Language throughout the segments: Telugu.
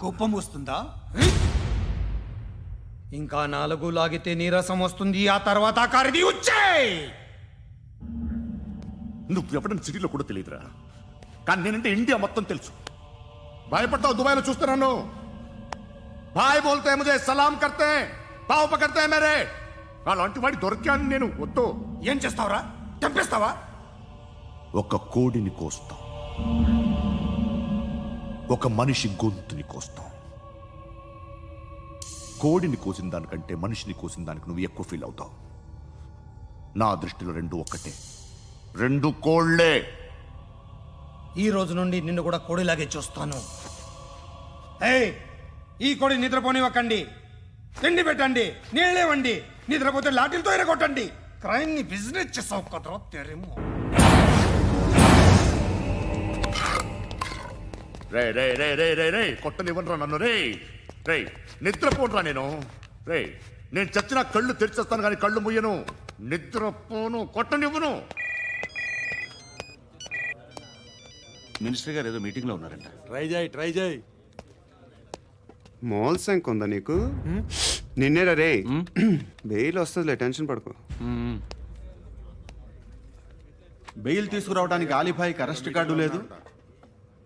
కోపం వస్తుందా? ఇంకా 4 లాగితే నీరసం వస్తుంది. ఆ తర్వాత కారిది వచ్చేయ్. నువ్వు ఎవడని సిటీలో కూడా తెలియదురా, కానీ నేనంటే ఇండియా మొత్తం తెలుసు. భయపడతావు? దుబాయ్లో చూస్తున్నాను. భాయ్ బోల్తే ముజే సలాం కర్తే పావు పకర్తే మేరే. అలాంటి వాడి దొరికాను నేను. వద్దు. ఏం చేస్తావురా? చంపేస్తావా? ఒక కోడిని కోస్తాం, ఒక మనిషి గొంతుని కోస్తాం. కోడిని కోసిన దానికంటే మనిషిని కోసిన దానికి నువ్వు ఎక్కువ ఫీల్ అవుతావు. నా దృష్టిలో 2 ఒక్కటే, 2 కోళ్లే. ఈ రోజు నుండి నిన్ను కూడా కోడిలాగే చూస్తాను. ఏయ్, ఈ కోడి నిద్రపోనివ్వకండి. తిండి పెట్టండి, నీళ్ళేవండి. నిద్రపోతే లాఠీలతో ఎరగొట్టండి. క్రైమ్ ని బిజినెస్ చేసావు కదరా తెరేమో. రే రే రే రే రే రే కొట్టనివ్వనరా నన్ను. రే రే నిద్రపోనరా నేను. రే నేను చచ్చిన కళ్ళు తెరిచేస్తాను కానీ కళ్ళు ముయ్యను. నిద్రపోను, కొట్టనివ్వను. మినిస్టర్ గారు ఏదో మీటింగ్ లో ఉన్నారంట. ట్రై చేయి. మోల్ సంక్ ఉందా నీకు? నిన్నేరా రే. బెయిల్ వస్తుందిలే, టెన్షన్ పడుకో. బెయిల్ తీసుకురావడానికి ఆలిభాయికి అరెస్ట్ కార్డు లేదు,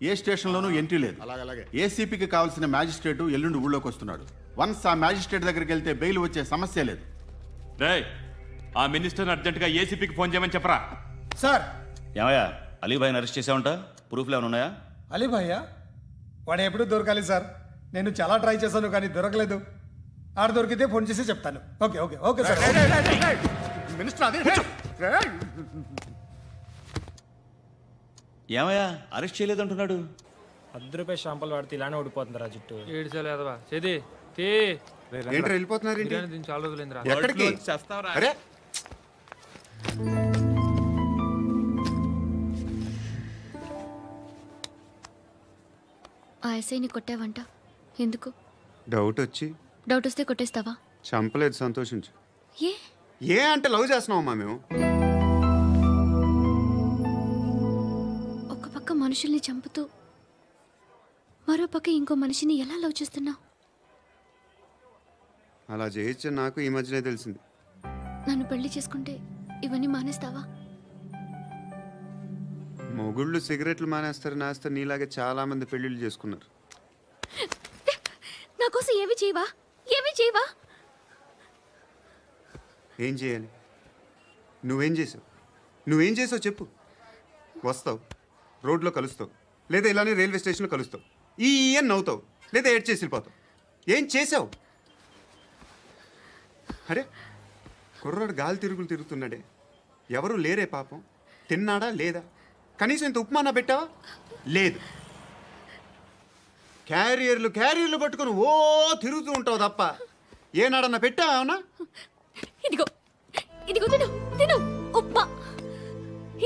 ఏ స్టేషన్లోనూ ఎంట్రీ లేదు. ఏసీపీకి కావాల్సిన మ్యాజిస్ట్రేటు ఎల్లుండి ఊళ్ళోకి వస్తున్నాడు. వన్స్ ఆ మ్యాజిస్ట్రేట్ దగ్గరికి వెళ్తే బెయిల్ వచ్చే సమస్య లేదు. ఆ మినిస్టర్ అర్జెంటుగా ఏసీపీకి ఫోన్ చేయమని చెప్పరా. సార్. ఏమయ్యా, అలీభాయిని అరెస్ట్ చేసావంట? ప్రూఫ్లు ఏమైనా ఉన్నాయా? అలీభాయ్యా? వాడు ఎప్పుడు దొరకాలి సార్. నేను చాలా ట్రై చేశాను కానీ దొరకలేదు. ఆడ దొరికితే ఫోన్ చేసి చెప్తాను. Okay okay okay sir. Minister అదే. ఏమయ్యా, అరెస్ట్ చేయలేదంటున్నాడు? ₹10 షాంపూలు వాడితే ఇలానే ఓడిపోతుందిరా జుట్టు. ఏడ్చలేదవా చేది ఏంటి వెళ్ళిపోతున్నారు? చాలా రోజులైందిరా. ఎక్కడికి? అరే ఆ ఎస్ఐని కొట్టావంట, ఎందుకు? డౌట్ వచ్చి. డౌట్ వస్తే కొట్టేస్తావా? చంపలేదు, సంతోషించు. ఏ అంటే లవ్ చేస్తున్నావమ్మా మేము. ఒక పక్క మనుషుల్ని చంపుతూ మరో పక్క ఇంకో మనిషిని ఎలా లవ్ చేస్తున్నావు? అలా చేయొచ్చు నాకు ఈ మధ్యనే తెలిసింది. నన్ను పెళ్లి చేసుకుంటే ఇవన్నీ మానేస్తావా? మొగుళ్ళు సిగరెట్లు మానేస్తారు, నేస్తారు. నీలాగే చాలా మంది పెళ్లిళ్ళు చేసుకున్నారు. నా కోసం ఏమి చేయవా? ఏమి చేయవా? ఏం చేయాలి? నువ్వేం చేసావు చెప్పు. వస్తావు, రోడ్లో కలుస్తావు, లేదా ఇలానే రైల్వే స్టేషన్లో కలుస్తావు. ఈ అని నవ్వుతావు, లేదా ఏడ్ చేసి వెళ్ళిపోతావు. ఏం చేసావు? అరే కుర్రాడు గాలి తిరుగుతున్నాడే, ఎవరు లేరే పాపం. తిన్నాడా లేదా? కనీసం ఇంత ఉప్మానా పెట్టావా? లేదు. క్యారియర్లు పట్టుకుని ఓ తిరుగుతూ ఉంటావు తప్ప ఏనాడన్నా పెట్టావా? అవునా? ఇదిగో ఇదిగో తిను తిను ఉప్మా.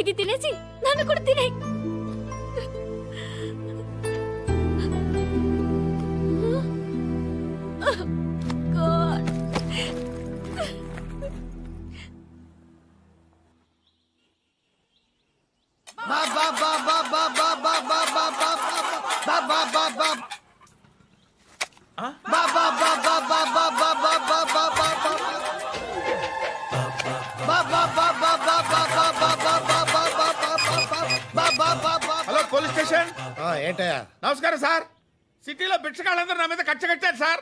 ఇది తినేసి నన్ను కూడా తినే. Hello police station. ఏంటయ్యా? నమస్కారం సార్. సిటీలో భిక్షగాళ్ళందరూ నా మీద కట్టారు సార్.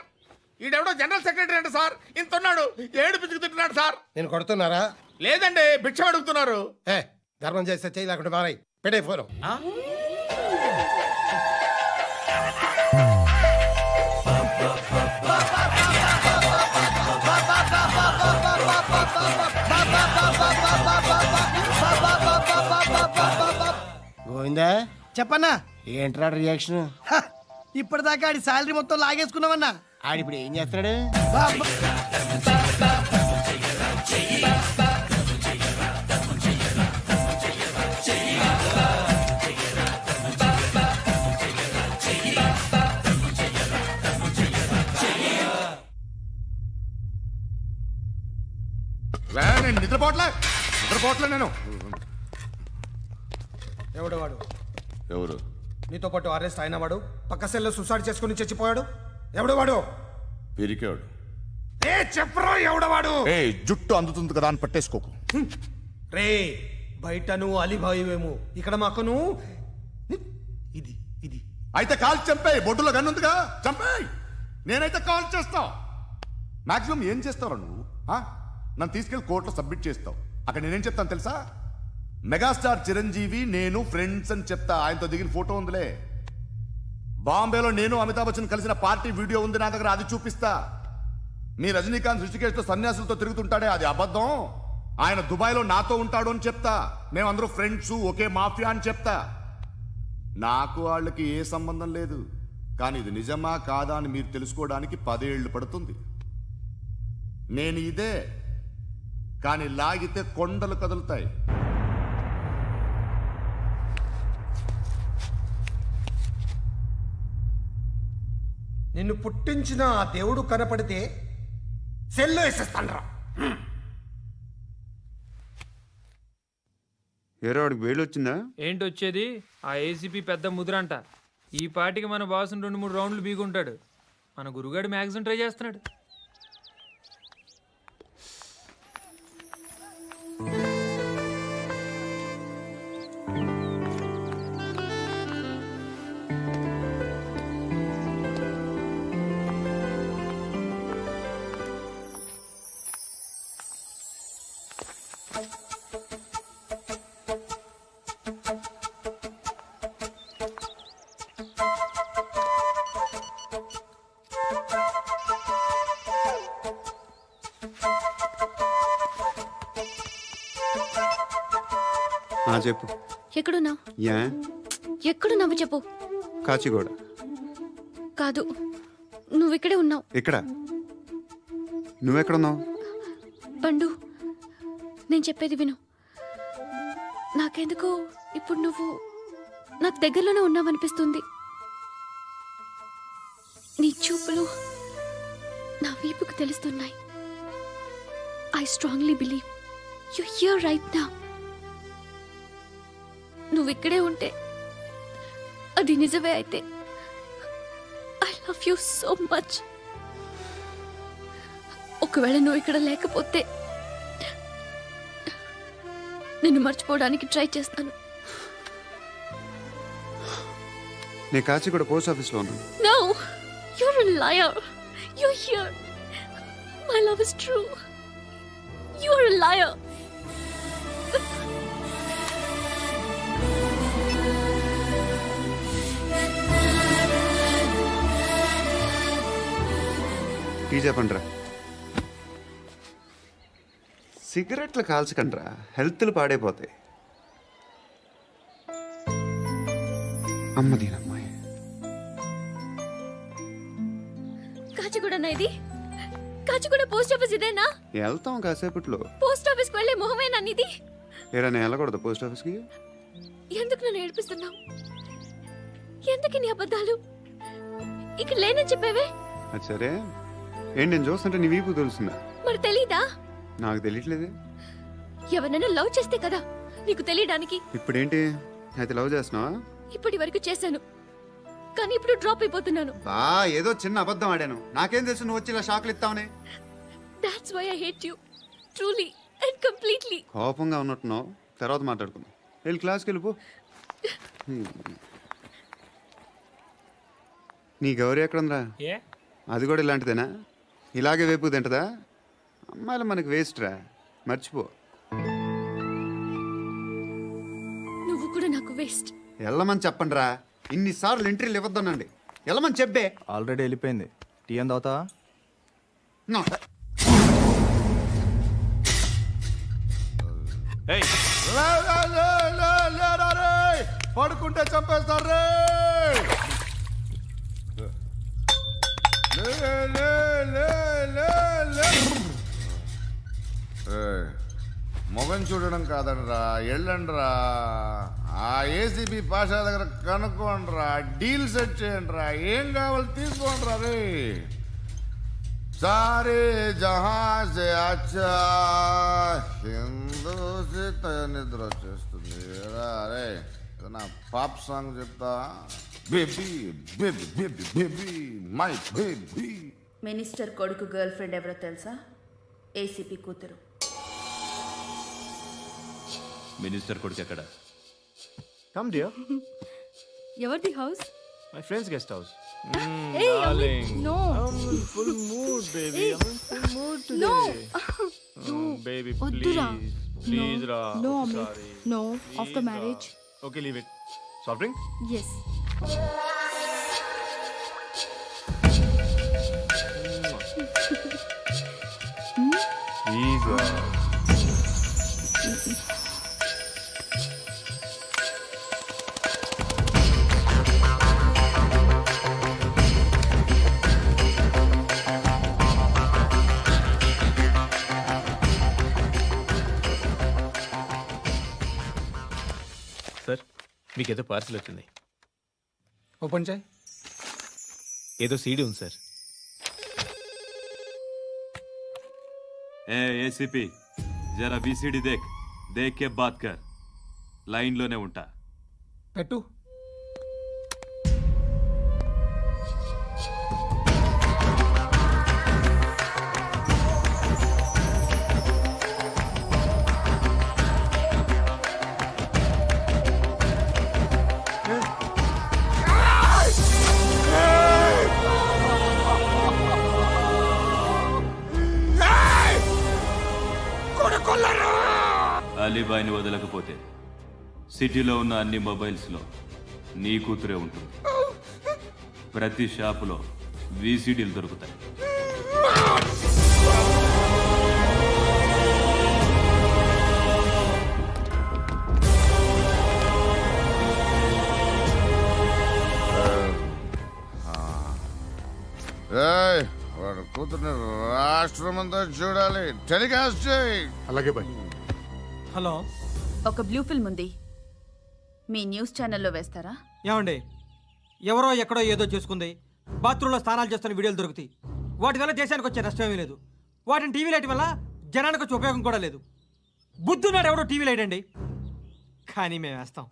ఈడెవడో జనరల్ సెక్రటరీ అంట సార్. ఇంత ఉన్నాడు, 7 పిచ్చుకు తింటున్నాడు సార్. నేను కొడుతున్నారా? లేదండి, భిక్ష అడుగుతున్నారు. ధర్మం చేస్తే చేయి, లేకుండా మారాయి. పెట్టే ఫోను. గోవిందా చెప్పన్నా. ఏంట్రా రియాక్షన్? ఇప్పటిదాకా ఆడి శాలరీ మొత్తం లాగేసుకున్నామన్నా. ఆడిప్పుడు ఏం చేస్తున్నాడు? నేను నిద్రపోవట్లే నేను. ఎవడు వాడు? ఎవరు? నీతో పాటు అరెస్ట్ అయిన వాడు పక్క సెల్లో సూసైడ్ చేసుకుని చచ్చిపోయాడు ఎవడు వాడు? పిరికాడు. ఏ చెప్పరా ఎవడవాడు? ఏ జుట్టు అందుతుంది కదా అని పట్టేసుకోకు. రే బయట నువ్వు అలీబాయివేమో, ఇక్కడ మాకు నువ్వు ఇది ఇది. అయితే కాల్ చంపేయి, బొడ్డులో గన్నుందిగా చంపేయి. నేనైతే కాల్ చేస్తా. మాక్సిమం ఏం చేస్తావు నువ్వు? నన్ను తీసుకెళ్లి కోర్టులో సబ్మిట్ చేస్తావు. అక్కడ నేనేం చెప్తాను తెలుసా? మెగాస్టార్ చిరంజీవి నేను ఫ్రెండ్స్ అని చెప్తా. ఆయనతో దిగిన ఫోటో ఉందిలే. బాంబేలో నేను అమితాబ్ బచ్చన్ కలిసిన పార్టీ వీడియో ఉంది నా దగ్గర, అది చూపిస్తా. మీ రజనీకాంత్ ఋషికేష్తో సన్యాసులతో తిరుగుతుంటాడే అది అబద్ధం. ఆయన దుబాయ్లో నాతో ఉంటాడు అని చెప్తా. మేమందరూ ఫ్రెండ్స్, ఒకే మాఫియా అని చెప్తా. నాకు వాళ్ళకి ఏ సంబంధం లేదు. కానీ ఇది నిజమా కాదా అని మీరు తెలుసుకోవడానికి 10 ఏళ్ళు పడుతుంది. నేను ఇదే, కానీ లాగితే కొండలు కదులుతాయి. నిన్ను పుట్టించిన ఆ దేవుడు కనపడితే సెల్లో వేసేస్తాన్రా. ఏరో వాడికి వేలు వచ్చిందా? ఏంటి వచ్చేది? ఆ ఏసీపీ పెద్ద ముద్రంట. ఈ పాటికి మన బాసును 2-3 రౌండ్లు బీగుంటాడు. మన గురుగాడు మ్యాక్సిమం ట్రై చేస్తున్నాడు. చెప్పు. ఎక్కడున్నావు? యా ఎక్కడున్నావు చెప్పు. కాచిగూడ. కాదు, నువ్వు ఇక్కడే ఉన్నావు. ఇక్కడ నువ్వెక్కడున్నావు? పండు, నేను చెప్పేది విను. నాకెందుకో ఇప్పుడు నువ్వు నాకు దగ్గరలోనే ఉన్నావనిపిస్తుంది. నీ చూపులు నా వీపుకు తెలుస్తున్నాయి. I strongly believe you here right now. నువ్వు ఇక్కడే ఉంటే అది నిజమే అయితే I love you so much. ఒకవేళ నువ్వు ఇక్కడ లేకపోతే నిన్ను మర్చిపోవడానికి ట్రై చేస్తాను. నేను కాచిగూడ పోస్ట్ ఆఫీస్లో ఉన్నాను. No, you're a liar. You're here. My love is true. You're a liar. Tea చెప్పండిరా. సిగరెట్లు కాల్చకండ్రా, హెల్త్లు పాడైపోతాయి. అమ్మదీనమ్మాయి. కాచిగూడనా ఇది? కాచిగూడ పోస్ట్ ఆఫీస్ ఇదేనా? వెళ్తాం కాసేపట్లో. పోస్ట్ ఆఫీస్ కి వెళ్ళే మొహమేనా నీది? ఏరా నేను వెళ్ళకూడదు పోస్ట్ ఆఫీస్కి? ఎందుకు నన్ను ఏడిపిస్తున్నావు? ఎందుకు నీ అబద్ధాలు? ఇక్కడ లేనని చెప్పేవే. అది సరే, ఏంటి నేను చూస్తుంటే నీ వీపు తెలుస్తుందా? మరి తెలీదా? నాకు తెలియట్లేదే. ఎవరైనా లవ్ చేస్తే కదా నీకు తెలియడానికి. ఇప్పుడేంటి అయితే లవ్ చేస్తున్నావా? ఇప్పటి వరకు చేశాను, కానీ ఇప్పుడు డ్రాప్ అయిపోతున్నాను. ఏదో చిన్న అబద్ధం ఆడాను. నాకేం తెలుసు నువ్వు వచ్చి ఇలా షాక్లు ఇస్తావని. That's why I hate you. Truly and completely. కోపంగా ఉన్నట్టున్నావు, తర్వాత మాట్లాడుకుందాం. వెళ్ళి క్లాస్కి వెళ్ళిపో. నీ గౌరీ ఎక్కడుందిరా? అది కూడా ఇలాంటిదేనా? ఇలాగే వేపు తింటదా? అమ్మాయిలు మనకి వేస్ట్ రా, మర్చిపో. నువ్వు కూడా నాకు వేస్ట్. వెళ్ళమని చెప్పండి రా. ఇన్నిసార్లు ఎంట్రీలు ఇవ్వద్దనండి. వెళ్ళమని చెప్పే. ఆల్రెడీ వెళ్ళిపోయింది. టీ ఏం తాగుతావా? పడుకుంటే చంపేస్తారు. మొగం చూడడం కాదండ్రా, వెళ్ళండ్రా. ఆ ఏసీబీ పాషా దగ్గర కనుక్కోండ్రా, డీల్ సెట్ చేయండిరా, ఏం కావాలి తీసుకోండిరా. రే సారే జహాజే అచ్చా హిందూ నిద్ర వచ్చేస్తుంది. రే నా పాప్ సాంగ్ చెప్తా. Baby baby baby baby my baby. Minister కొడుకు గర్ల్ ఫ్రెండ్ ఎవరో తెలుసా? ఏసీపీ కూతురు. మినిస్టర్ కొడుకు ఎక్కడ? Come dear. ఎవరిది house? My friend's guest house. Hey, Darling. no. I'm in full mood, baby. Hey. I'm in full mood today. No. Baby, వద్దురా. please. Please, No. Ra. No, I'm Amit. sorry. No. Please, After Ra. marriage. Okay, leave it. Soft drink? Yes. Please, Ra. Sir మీకేదో పార్సిల్ వచ్చింది. ఓపెన్ చేయి. ఏదో సీడీ ఉంది సార్. ఏ ఏసీపీ జరా వీసీడీ దేక్ దేక్ కే బాత్ కర్. లైన్లోనే ఉంటా. పెట్టు. అలీబాయిని వదలకపోతే సిటీలో ఉన్న అన్ని మొబైల్స్లో నీ కూతురే ఉంటుంది. ప్రతి షాపులో వీసీడీలు దొరుకుతాయి. వాడు కూతుర్ని రాష్ట్రం అంతా చూడాలి. టెలికాస్ట్ చేయి. అలాగే బాయ్. హలో, ఒక బ్లూ ఫిల్మ్ ఉంది, మీ న్యూస్ ఛానల్లో వేస్తారా? ఏమండి, ఎవరో ఎక్కడో ఏదో చేసుకుంది, బాత్రూంలో స్నానాలు చేస్తున్న వీడియోలు దొరుకుతాయి. వాటి వల్ల దేశానికి వచ్చే నష్టమేమీ లేదు. వాటిని టీవీ లైట్ వల్ల జనానికి వచ్చే ఉపయోగం కూడా లేదు. బుద్ధున్నాడు ఎవడో టీవీ లైట్ అండి, కానీ మేము వేస్తాం.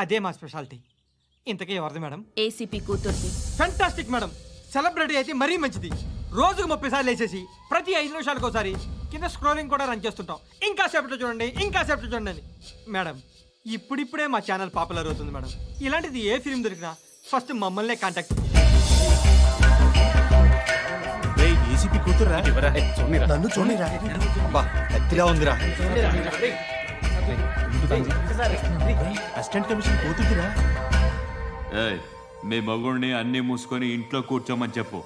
అదే మా స్పెషాలిటీ. ఇంతకీ ఎవరిది మేడం? ఏసీపీ కూతుర్ది. Fantastic madam. సెలబ్రిటీ అయితే మరీ మంచిది. రోజుకు 30 సార్లు వేసేసి ప్రతి 5 నిమిషాలకు ఒకసారి కింద స్క్రోలింగ్ కూడా రన్ చేస్తుంటాం. ఇంకా సేపట్లో చూడండి, ఇంకా సేపట్లో చూడండి అని. మేడం, ఇప్పుడిప్పుడే మా ఛానల్ పాపులర్ అవుతుంది మేడం. ఇలాంటిది ఏ ఫిల్మ్ దొరికినా ఫస్ట్ మమ్మల్నే కాంటాక్ట్. ఏసీపీ కూతురా? నన్ను చూడరా. ఎత్తిగా ఉందిరా. అసిస్టెంట్ కమిషన్ కూతురురా. ఏయ్, మీ మగుడిని అన్ని మూసుకొని ఇంట్లో కూర్చోమని చెప్పు.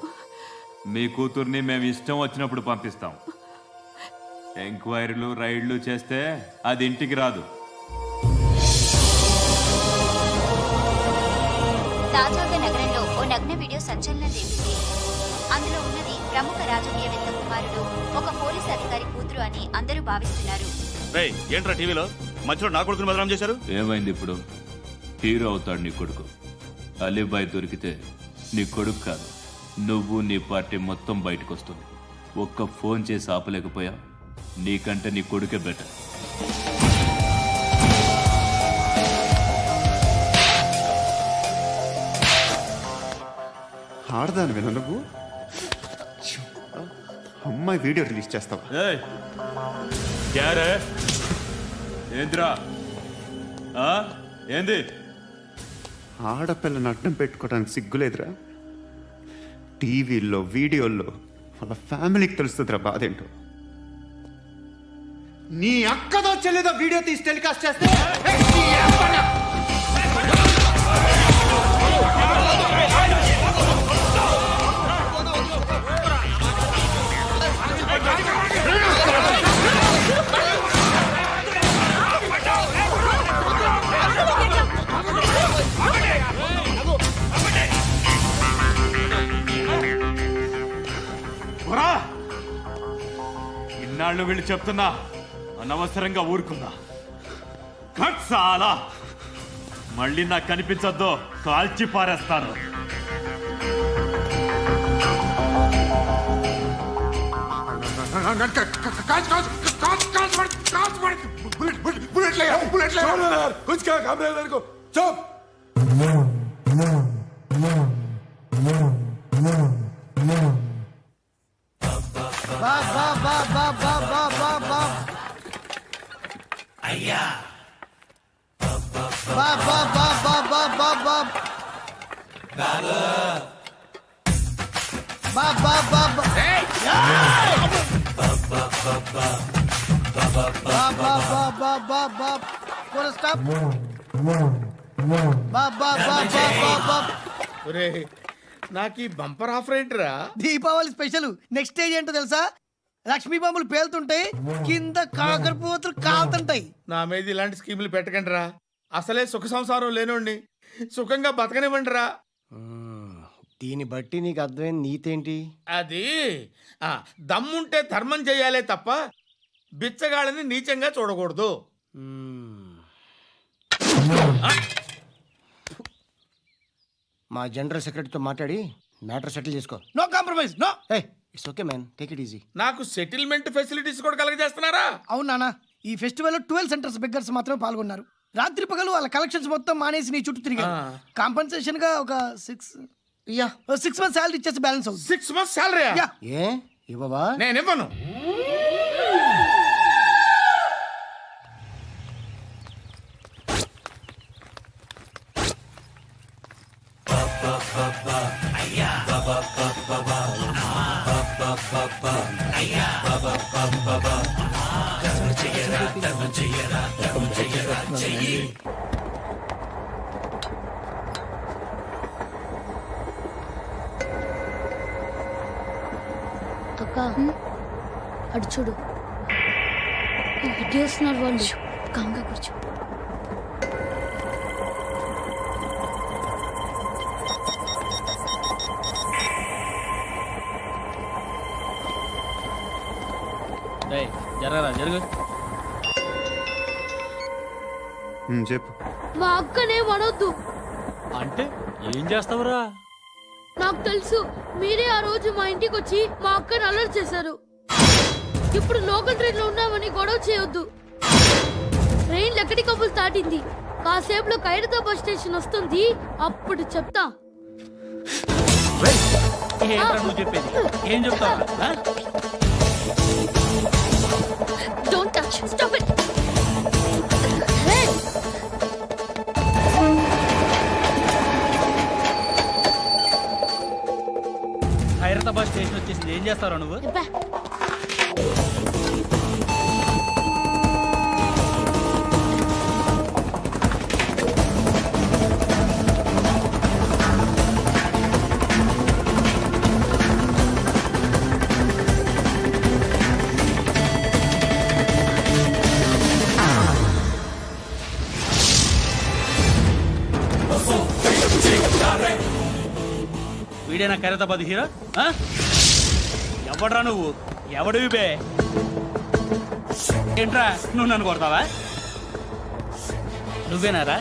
మీ కూతుర్ని మేము ఇష్టం వచ్చినప్పుడు పంపిస్తాం. ఎంక్వైరీలు రైడ్లు చేస్తే అది ఇంటికి రాదు. తాజాగా నగరంలో ఓ నగ్న వీడియో సంచలనం రేపింది. అందులో ఉన్నది ప్రముఖ రాజకీయవేత్త కుమారుడు, ఒక పోలీస్ అధికారి కూతురు అని అందరూ భావిస్తున్నారు. ఏంట్రా టీవీలో మధ్యలో నా కొడుకుని బదనాం చేశారు? ఏమైంది ఇప్పుడు? హీరో అవుతాడు నీ కొడుకు. అలీబాయ్ దొరికితే నీ కొడుకు కాదు, నువ్వు నీ పార్టీ మొత్తం బయటకు వస్తుంది. ఒక్క ఫోన్ చేసి ఆపలేకపోయా? నీకంటే నీ కొడుకే బెటర్. ఆడదాను నువ్వు. అమ్మాయి వీడియో రిలీజ్ చేస్తావా? ఏంద్రా ఏంది? ఆడపిల్లని అడ్డం పెట్టుకోవడానికి సిగ్గులేదురా? టీవీల్లో వీడియోల్లో వాళ్ళ ఫ్యామిలీకి తెలుస్తుందిరా బాధ ఏంటో. నీ అక్కదో చెల్లిదో వీడియో తీసి టెలికాస్ట్ చేస్తే ఇన్నాళ్ళు వీళ్ళు చెప్తున్నా అనవసరంగా ఊరుకున్నా. చాలా మళ్ళీ నాకు కనిపించద్దు, కాల్చి పారేస్తాను. बुलेट ले यार कुछ क्या काम रहा है तेरे को चुप अय्या నాకు బంపర్ ఆఫర్ ఏంటిరా? దీపావళి స్పెషల్. నెక్స్ట్ స్టేజ్ ఏంటో తెలుసా? లక్ష్మీ బాంబులు పేలుతుంటాయి, కింద కాకరపోతులు కాలుతుంటాయి. నా మీద ఇలాంటి స్కీములు పెట్టకండి రా. అసలే సుఖ సంసారం లేనోడిని సుఖంగా బతకనివ్వండి రా. దీన్ని బట్టి నీకు అర్థమైన నీతేంటి? అది దమ్ముంటే ధర్మం చేయాలే తప్ప బిచ్చగాళ్ళని నీచంగా చూడకూడదు. మా జనరల్ సెక్రటరీతో మాట్లాడి మ్యాటర్ సెటిల్ చేసుకో. No compromise. No. It's okay man, take it easy. నాకు సెటిల్మెంట్ ఫెసిలిటీస్ కూడా కలగజేస్తున్నారా? అవును నాన్న, ఈ ఫెస్టివల్ 12 సెంటర్స్ బెగ్గర్స్ మాత్రమే పాల్గొన్నారు. రాత్రి పగలు వాళ్ళ కలెక్షన్స్ మొత్తం మానేసి నీ చుట్టూ తిరిగారు. కాంపన్సేషన్ గా ఒక 6 months సాలరీ ఇచ్చేసి బ్యాలెన్స్ అవుతుంది. 6 months సాలరీ? ఏ ఇవ్వవా? నేను ఇవ్వను. అక్క అటు చూడు, ఇటు వస్తున్నారు వాళ్ళు. కాంగా కూర్చో. జరగరా జరుగు. చెప్పు. మా అక్కనే వనొద్దు. అంటే ఏం చేస్తావురా? నాకు తెలుసు, మీరే ఆ రోజు మా ఇంటికి వచ్చి మా అక్కని అలర్ట్ చేశారు. ఇప్పుడు లోకల్ ట్రైన్ లో ఉన్నామని గొడవ చేయొద్దు. ట్రైన్ లక్కడి కబుల్ దాటింది. కాసేపులో ఖైరతాబాద్ స్టేషన్ వస్తుంది, అప్పుడు చెప్తా. నువ్వు చెప్పేది ఏం చెప్తావు? Don't touch, stop it. Khairatabad station వచ్చేసింది, ఏం చేస్తారా నువ్వు? వీడేనా ఖైరతాబాద్ హీరో? ఎవడ్రా నువ్వు? ఎవడివి బే? ఏంట్రా నువ్వు నన్ను కొడతావా? నువ్వేనారా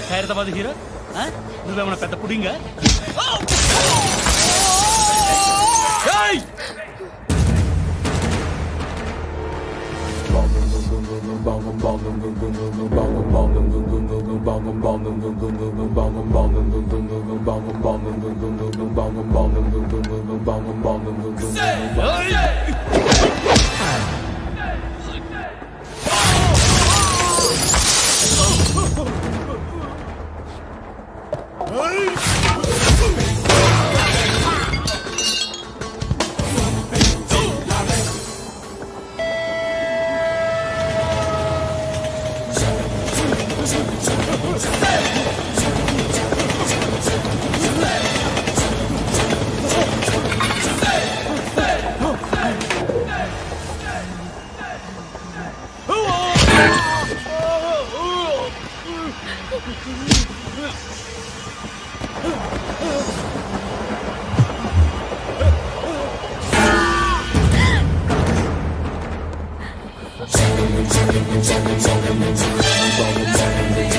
ఖైరతాబాద్ హీరో? నువ్వేమన్నా పెద్ద పుడింగా? Challenge.